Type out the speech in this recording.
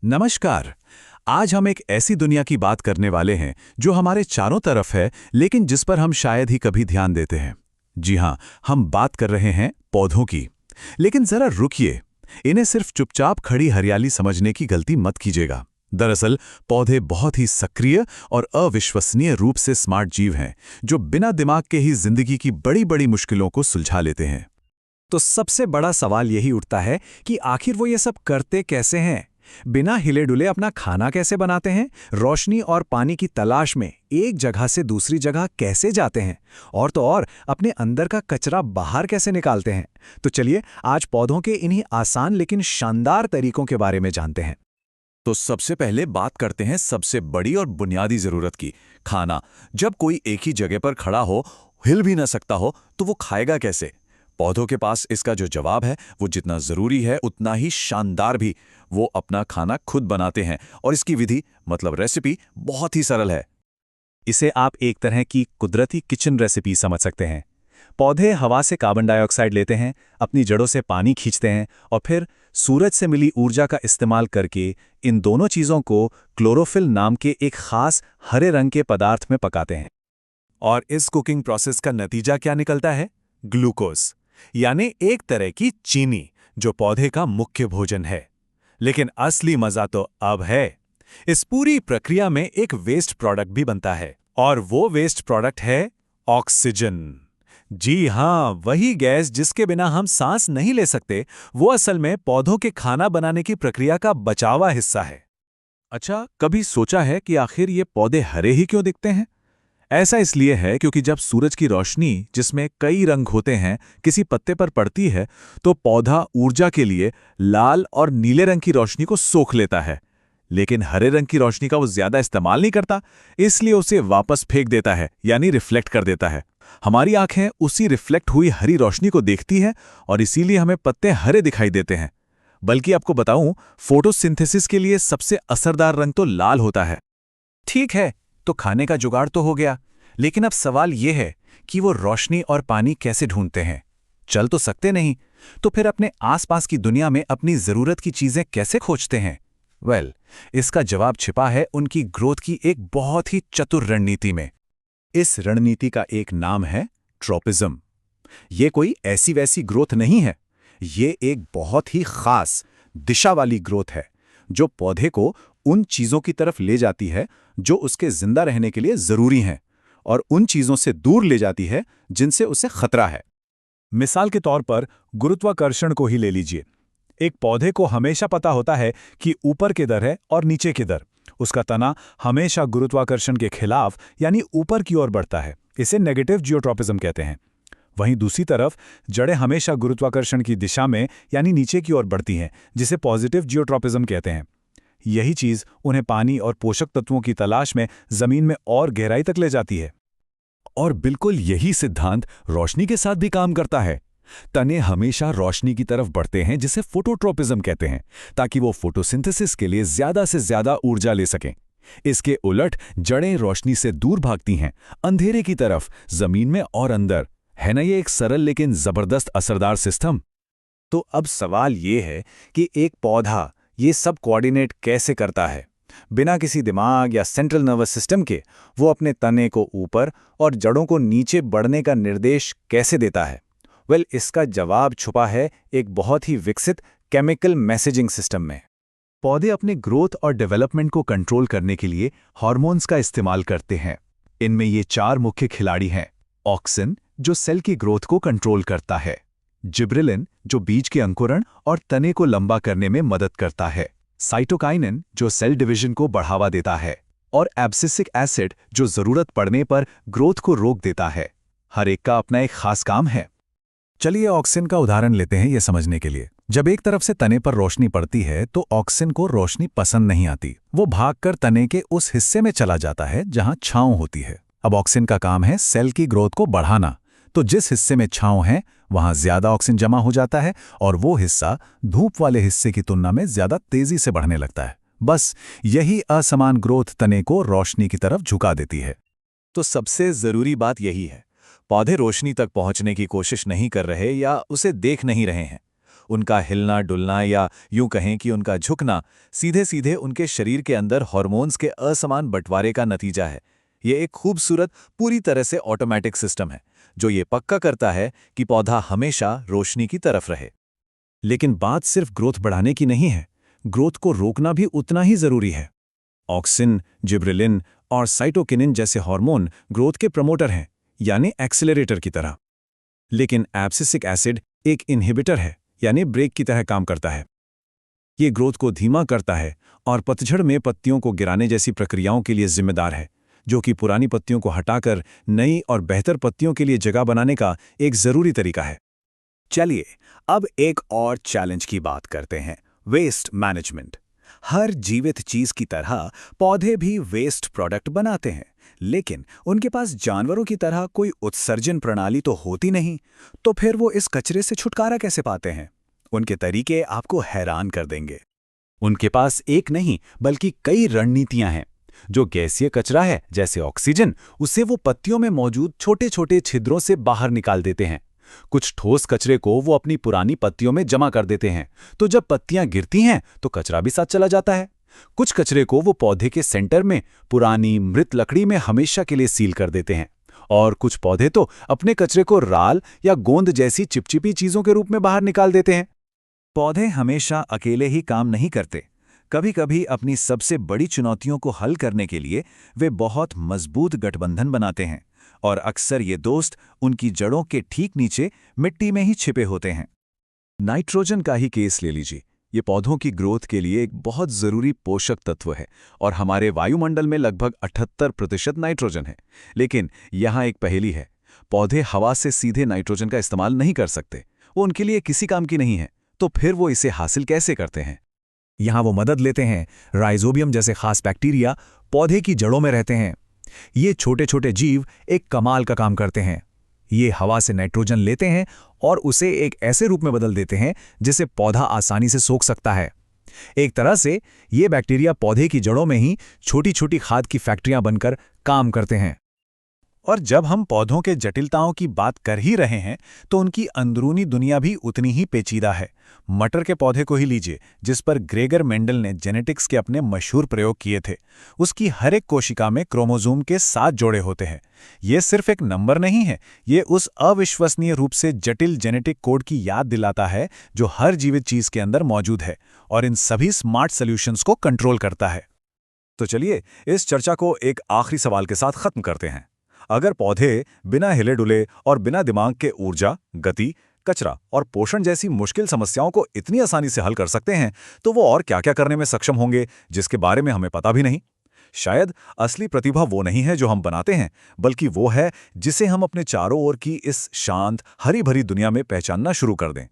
नमस्कार। आज हम एक ऐसी दुनिया की बात करने वाले हैं जो हमारे चारों तरफ है, लेकिन जिस पर हम शायद ही कभी ध्यान देते हैं। जी हाँ, हम बात कर रहे हैं पौधों की। लेकिन जरा रुकिए, इन्हें सिर्फ चुपचाप खड़ी हरियाली समझने की गलती मत कीजिएगा। दरअसल पौधे बहुत ही सक्रिय और अविश्वसनीय रूप से स्मार्ट जीव हैं, जो बिना दिमाग के ही जिंदगी की बड़ी बड़ी मुश्किलों को सुलझा लेते हैं। तो सबसे बड़ा सवाल यही उठता है कि आखिर वो ये सब करते कैसे हैं। बिना हिले डुले अपना खाना कैसे बनाते हैं, रोशनी और पानी की तलाश में एक जगह से दूसरी जगह कैसे जाते हैं, और तो और अपने अंदर का कचरा बाहर कैसे निकालते हैं। तो चलिए आज पौधों के इन्हीं आसान लेकिन शानदार तरीकों के बारे में जानते हैं। तो सबसे पहले बात करते हैं सबसे बड़ी और बुनियादी जरूरत की, खाना। जब कोई एक ही जगह पर खड़ा हो, हिल भी ना सकता हो, तो वो खाएगा कैसे? पौधों के पास इसका जो जवाब है वो जितना जरूरी है उतना ही शानदार भी। वो अपना खाना खुद बनाते हैं और इसकी विधि मतलब रेसिपी बहुत ही सरल है। इसे आप एक तरह की कुदरती किचन रेसिपी समझ सकते हैं। पौधे हवा से कार्बन डाइऑक्साइड लेते हैं, अपनी जड़ों से पानी खींचते हैं और फिर सूरज से मिली ऊर्जा का इस्तेमाल करके इन दोनों चीज़ों को क्लोरोफिल नाम के एक खास हरे रंग के पदार्थ में पकाते हैं। और इस कुकिंग प्रोसेस का नतीजा क्या निकलता है? ग्लूकोज, यानी एक तरह की चीनी, जो पौधे का मुख्य भोजन है। लेकिन असली मजा तो अब है। इस पूरी प्रक्रिया में एक वेस्ट प्रोडक्ट भी बनता है, और वो वेस्ट प्रोडक्ट है ऑक्सीजन। जी हां, वही गैस जिसके बिना हम सांस नहीं ले सकते, वो असल में पौधों के खाना बनाने की प्रक्रिया का बचावा हिस्सा है। अच्छा, कभी सोचा है कि आखिर ये पौधे हरे ही क्यों दिखते हैं? ऐसा इसलिए है क्योंकि जब सूरज की रोशनी, जिसमें कई रंग होते हैं, किसी पत्ते पर पड़ती है, तो पौधा ऊर्जा के लिए लाल और नीले रंग की रोशनी को सोख लेता है। लेकिन हरे रंग की रोशनी का वो ज्यादा इस्तेमाल नहीं करता, इसलिए उसे वापस फेंक देता है, यानी रिफ्लेक्ट कर देता है। हमारी आंखें उसी रिफ्लेक्ट हुई हरी रोशनी को देखती हैं और इसीलिए हमें पत्ते हरे दिखाई देते हैं। बल्कि आपको बताऊं, फोटोसिंथेसिस के लिए सबसे असरदार रंग तो लाल होता है। ठीक है, तो खाने का जुगाड़ तो हो गया, लेकिन अब सवाल यह है कि वो रोशनी और पानी कैसे ढूंढते हैं? चल तो सकते नहीं, तो फिर अपने आसपास की दुनिया में अपनी जरूरत की चीजें कैसे खोजते हैं? इसका जवाब छिपा है उनकी ग्रोथ की एक बहुत ही चतुर रणनीति में। इस रणनीति का एक नाम है ट्रोपिज्म। ये कोई ऐसी वैसी ग्रोथ नहीं है, ये एक बहुत ही खास दिशा वाली ग्रोथ है, जो पौधे को उन चीजों की तरफ ले जाती है जो उसके जिंदा रहने के लिए जरूरी हैं, और उन चीजों से दूर ले जाती है जिनसे उसे खतरा है। मिसाल के तौर पर गुरुत्वाकर्षण को ही ले लीजिए। एक पौधे को हमेशा पता होता है कि ऊपर किधर है और नीचे किधर। उसका तना हमेशा गुरुत्वाकर्षण के खिलाफ यानी ऊपर की ओर बढ़ता है। इसे नेगेटिव जियोट्रॉपिज्म कहते हैं। वहीं दूसरी तरफ जड़ें हमेशा गुरुत्वाकर्षण की दिशा में यानी नीचे की ओर बढ़ती हैं, जिसे पॉजिटिव जियोट्रॉपिज्म कहते हैं। यही चीज उन्हें पानी और पोषक तत्वों की तलाश में जमीन में और गहराई तक ले जाती है। और बिल्कुल यही सिद्धांत रोशनी के साथ भी काम करता है। तने हमेशा रोशनी की तरफ बढ़ते हैं, जिसे फोटोट्रोपिज्म कहते हैं, ताकि वो फोटोसिंथेसिस के लिए ज्यादा से ज्यादा ऊर्जा ले सकें। इसके उलट जड़ें रोशनी से दूर भागती हैं, अंधेरे की तरफ, जमीन में और अंदर। है ना ये एक सरल लेकिन जबरदस्त असरदार सिस्टम? तो अब सवाल ये है कि एक पौधा ये सब कोऑर्डिनेट कैसे करता है? बिना किसी दिमाग या सेंट्रल नर्वस सिस्टम के वो अपने तने को ऊपर और जड़ों को नीचे बढ़ने का निर्देश कैसे देता है? इसका जवाब छुपा है एक बहुत ही विकसित केमिकल मैसेजिंग सिस्टम में। पौधे अपने ग्रोथ और डेवलपमेंट को कंट्रोल करने के लिए हार्मोन्स का इस्तेमाल करते हैं। इनमें ये 4 मुख्य खिलाड़ी हैं। ऑक्सिन, जो सेल की ग्रोथ को कंट्रोल करता है। जिब्रेलिन, जो बीज के अंकुरण और तने को लंबा करने में मदद करता है। साइटोकाइनिन, जो सेल डिवीजन को बढ़ावा देता है। और एब्सिसिक एसिड, जो जरूरत पड़ने पर ग्रोथ को रोक देता है। हर एक का अपना एक खास काम है। चलिए ऑक्सिन का उदाहरण लेते हैं ये समझने के लिए। जब एक तरफ से तने पर रोशनी पड़ती है तो ऑक्सिन को रोशनी पसंद नहीं आती। वो भागकर तने के उस हिस्से में चला जाता है जहां छांव होती है। अब ऑक्सिन का काम है सेल की ग्रोथ को बढ़ाना, तो जिस हिस्से में छांव है वहां ज्यादा ऑक्सिन जमा हो जाता है और वो हिस्सा धूप वाले हिस्से की तुलना में ज्यादा तेजी से बढ़ने लगता है। बस यही असमान ग्रोथ तने को रोशनी की तरफ झुका देती है। तो सबसे जरूरी बात यही है, पौधे रोशनी तक पहुंचने की कोशिश नहीं कर रहे या उसे देख नहीं रहे हैं। उनका हिलना डुलना या यूं कहें कि उनका झुकना सीधे सीधे उनके शरीर के अंदर हार्मोन्स के असमान बंटवारे का नतीजा है। ये एक खूबसूरत, पूरी तरह से ऑटोमेटिक सिस्टम है जो ये पक्का करता है कि पौधा हमेशा रोशनी की तरफ रहे। लेकिन बात सिर्फ ग्रोथ बढ़ाने की नहीं है, ग्रोथ को रोकना भी उतना ही जरूरी है। ऑक्सिन, जिब्रेलिन और साइटोकिनिन जैसे हार्मोन ग्रोथ के प्रमोटर हैं, यानी एक्सेलरेटर की तरह। लेकिन एब्सिसिक एसिड एक इनहिबिटर है, यानी ब्रेक की तरह काम करता है। ये ग्रोथ को धीमा करता है और पतझड़ में पत्तियों को गिराने जैसी प्रक्रियाओं के लिए जिम्मेदार है, जो कि पुरानी पत्तियों को हटाकर नई और बेहतर पत्तियों के लिए जगह बनाने का एक जरूरी तरीका है। चलिए अब एक और चैलेंज की बात करते हैं, वेस्ट मैनेजमेंट। हर जीवित चीज की तरह पौधे भी वेस्ट प्रोडक्ट बनाते हैं, लेकिन उनके पास जानवरों की तरह कोई उत्सर्जन प्रणाली तो होती नहीं। तो फिर वो इस कचरे से छुटकारा कैसे पाते हैं? उनके तरीके आपको हैरान कर देंगे। उनके पास एक नहीं बल्कि कई रणनीतियां हैं। जो गैसीय कचरा है जैसे ऑक्सीजन, उसे वो पत्तियों में मौजूद छोटे छोटे छिद्रों से बाहर निकाल देते हैं। कुछ ठोस कचरे को वो अपनी पुरानी पत्तियों में जमा कर देते हैं, तो जब पत्तियां गिरती हैं तो कचरा भी साथ चला जाता है। कुछ कचरे को वो पौधे के सेंटर में पुरानी मृत लकड़ी में हमेशा के लिए सील कर देते हैं। और कुछ पौधे तो अपने कचरे को राल या गोंद जैसी चिपचिपी चीजों के रूप में बाहर निकाल देते हैं। पौधे हमेशा अकेले ही काम नहीं करते। कभी कभी अपनी सबसे बड़ी चुनौतियों को हल करने के लिए वे बहुत मजबूत गठबंधन बनाते हैं, और अक्सर ये दोस्त उनकी जड़ों के ठीक नीचे मिट्टी में ही छिपे होते हैं। नाइट्रोजन का ही केस ले लीजिए। ये पौधों की ग्रोथ के लिए एक बहुत ज़रूरी पोषक तत्व है, और हमारे वायुमंडल में लगभग 78% नाइट्रोजन है। लेकिन यहाँ एक पहेली है, पौधे हवा से सीधे नाइट्रोजन का इस्तेमाल नहीं कर सकते। वो उनके लिए किसी काम की नहीं है। तो फिर वो इसे हासिल कैसे करते हैं? यहाँ वो मदद लेते हैं। राइजोबियम जैसे खास बैक्टीरिया पौधे की जड़ों में रहते हैं। ये छोटे छोटे जीव एक कमाल का काम करते हैं। ये हवा से नाइट्रोजन लेते हैं और उसे एक ऐसे रूप में बदल देते हैं जिसे पौधा आसानी से सोख सकता है। एक तरह से ये बैक्टीरिया पौधे की जड़ों में ही छोटी छोटी खाद की फैक्ट्रियां बनकर काम करते हैं। और जब हम पौधों के जटिलताओं की बात कर ही रहे हैं, तो उनकी अंदरूनी दुनिया भी उतनी ही पेचीदा है। मटर के पौधे को ही लीजिए, जिस पर ग्रेगर मेंडल ने जेनेटिक्स के अपने मशहूर प्रयोग किए थे। उसकी हर एक कोशिका में क्रोमोसोम के 7 जोड़े होते हैं। ये सिर्फ एक नंबर नहीं है, ये उस अविश्वसनीय रूप से जटिल जेनेटिक कोड की याद दिलाता है जो हर जीवित चीज के अंदर मौजूद है और इन सभी स्मार्ट सॉल्यूशंस को कंट्रोल करता है। तो चलिए इस चर्चा को एक आखिरी सवाल के साथ खत्म करते हैं। अगर पौधे बिना हिले डुले और बिना दिमाग के ऊर्जा, गति, कचरा और पोषण जैसी मुश्किल समस्याओं को इतनी आसानी से हल कर सकते हैं, तो वो और क्या क्या करने में सक्षम होंगे जिसके बारे में हमें पता भी नहीं। शायद असली प्रतिभा वो नहीं है जो हम बनाते हैं, बल्कि वो है जिसे हम अपने चारों ओर की इस शांत, हरी भरी दुनिया में पहचानना शुरू कर दें।